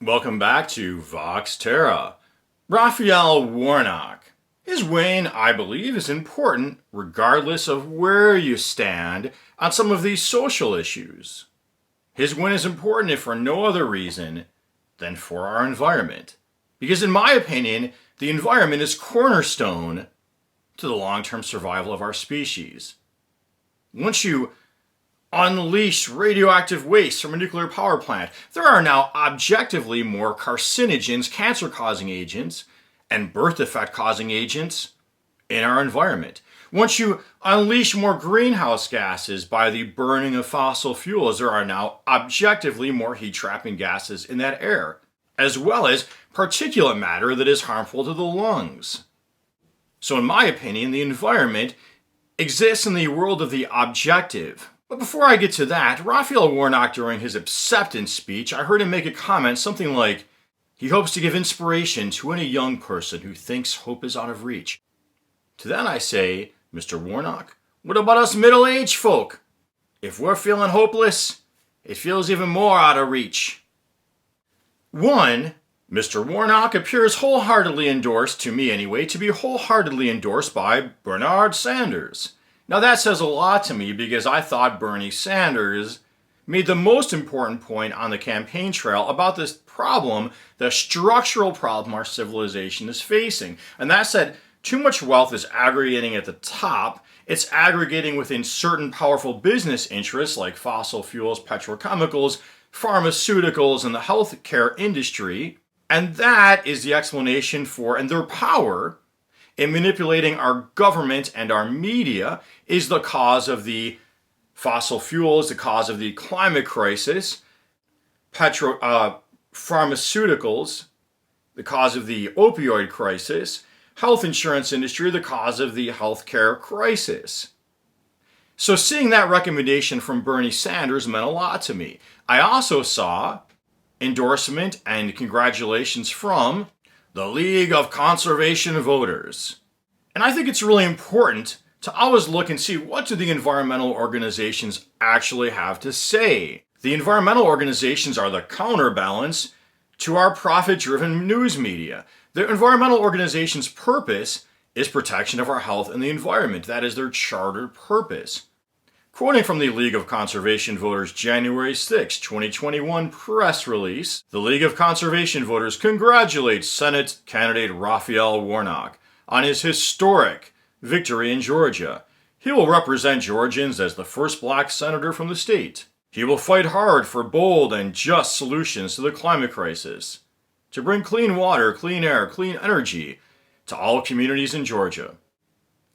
Welcome back to Vox Terra. Raphael Warnock. His win, I believe, is important regardless of where you stand on some of these social issues. His win is important if for no other reason than for our environment. Because in my opinion, the environment is cornerstone to the long-term survival of our species. Once you unleash radioactive waste from a nuclear power plant, there are now objectively more carcinogens, cancer-causing agents, and birth defect-causing agents in our environment. Once you unleash more greenhouse gases by the burning of fossil fuels, there are now objectively more heat-trapping gases in that air, as well as particulate matter that is harmful to the lungs. So in my opinion, the environment exists in the world of the objective. But before I get to that, Raphael Warnock, during his acceptance speech, I heard him make a comment, something like, he hopes to give inspiration to any young person who thinks hope is out of reach. To that I say, Mr. Warnock, what about us middle-aged folk? If we're feeling hopeless, it feels even more out of reach. 1. Mr. Warnock appears wholeheartedly endorsed, to me anyway, to be wholeheartedly endorsed by Bernard Sanders. Now that says a lot to me because I thought Bernie Sanders made the most important point on the campaign trail about this problem, the structural problem our civilization is facing. And that said, too much wealth is aggregating at the top. It's aggregating within certain powerful business interests like fossil fuels, petrochemicals, pharmaceuticals, and the healthcare industry. And that is the explanation for, and their power in manipulating our government and our media is the cause of the fossil fuels, the cause of the climate crisis, pharmaceuticals, the cause of the opioid crisis, health insurance industry, the cause of the healthcare crisis. So seeing that recommendation from Bernie Sanders meant a lot to me. I also saw endorsement and congratulations from the League of Conservation Voters. And I think it's really important to always look and see what do the environmental organizations actually have to say. The environmental organizations are the counterbalance to our profit-driven news media. The environmental organization's purpose is protection of our health and the environment. That is their charter purpose. Quoting from the League of Conservation Voters' January 6, 2021 press release, the League of Conservation Voters congratulates Senate candidate Raphael Warnock on his historic victory in Georgia. He will represent Georgians as the first black senator from the state. He will fight hard for bold and just solutions to the climate crisis, to bring clean water, clean air, clean energy to all communities in Georgia.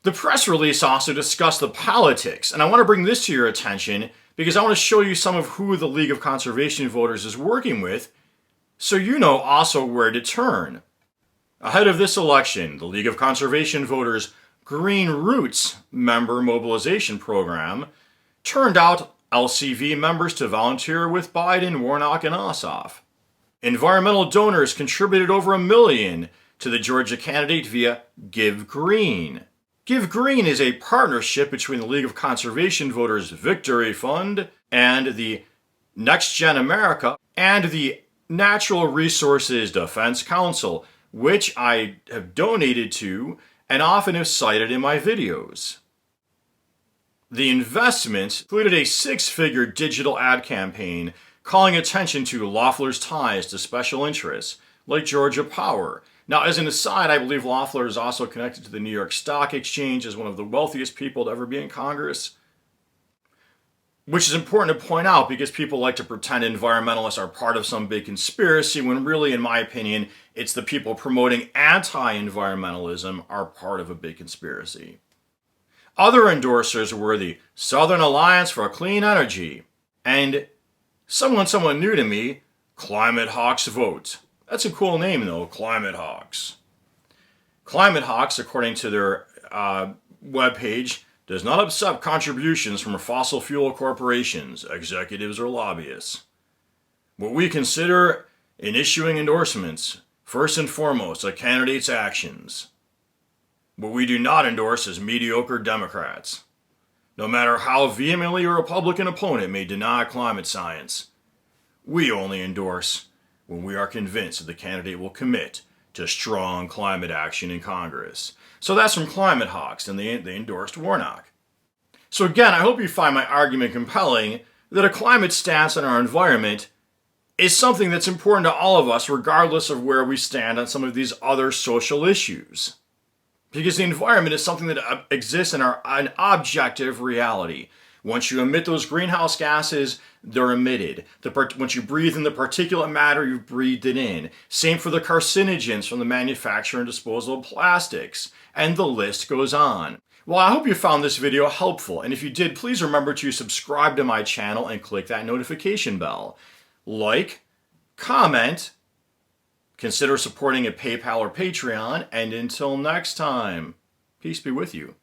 The press release also discussed the politics, and I want to bring this to your attention because I want to show you some of who the League of Conservation Voters is working with, so you know also where to turn. Ahead of this election, the League of Conservation Voters' Green Roots member mobilization program turned out LCV members to volunteer with Biden, Warnock, and Ossoff. Environmental donors contributed over $1 million to the Georgia candidate via Give Green. Give Green is a partnership between the League of Conservation Voters Victory Fund and the Next Gen America and the Natural Resources Defense Council, which I have donated to and often have cited in my videos. The investment included a 6-figure digital ad campaign calling attention to Loeffler's ties to special interests like Georgia Power. Now, as an aside, I believe Loeffler is also connected to the New York Stock Exchange as one of the wealthiest people to ever be in Congress, which is important to point out because people like to pretend environmentalists are part of some big conspiracy when really, in my opinion, it's the people promoting anti-environmentalism are part of a big conspiracy. Other endorsers were the Southern Alliance for Clean Energy and someone new to me, Climate Hawks Vote. That's a cool name, though, Climate Hawks. Climate Hawks, according to their webpage, does not accept contributions from fossil fuel corporations, executives, or lobbyists. What we consider in issuing endorsements, first and foremost, a candidate's actions. What we do not endorse is mediocre Democrats. No matter how vehemently a Republican opponent may deny climate science, we only endorse when we are convinced that the candidate will commit to strong climate action in Congress. So that's from Climate Hawks, and they endorsed Warnock. So again, I hope you find my argument compelling that a climate stance on our environment is something that's important to all of us, regardless of where we stand on some of these other social issues. Because the environment is something that exists in an objective reality. Once you emit those greenhouse gases, they're emitted. Once you breathe in the particulate matter, you've breathed it in. Same for the carcinogens from the manufacture and disposal of plastics. And the list goes on. Well, I hope you found this video helpful. And if you did, please remember to subscribe to my channel and click that notification bell. Like, comment, consider supporting a PayPal or Patreon, and until next time, peace be with you.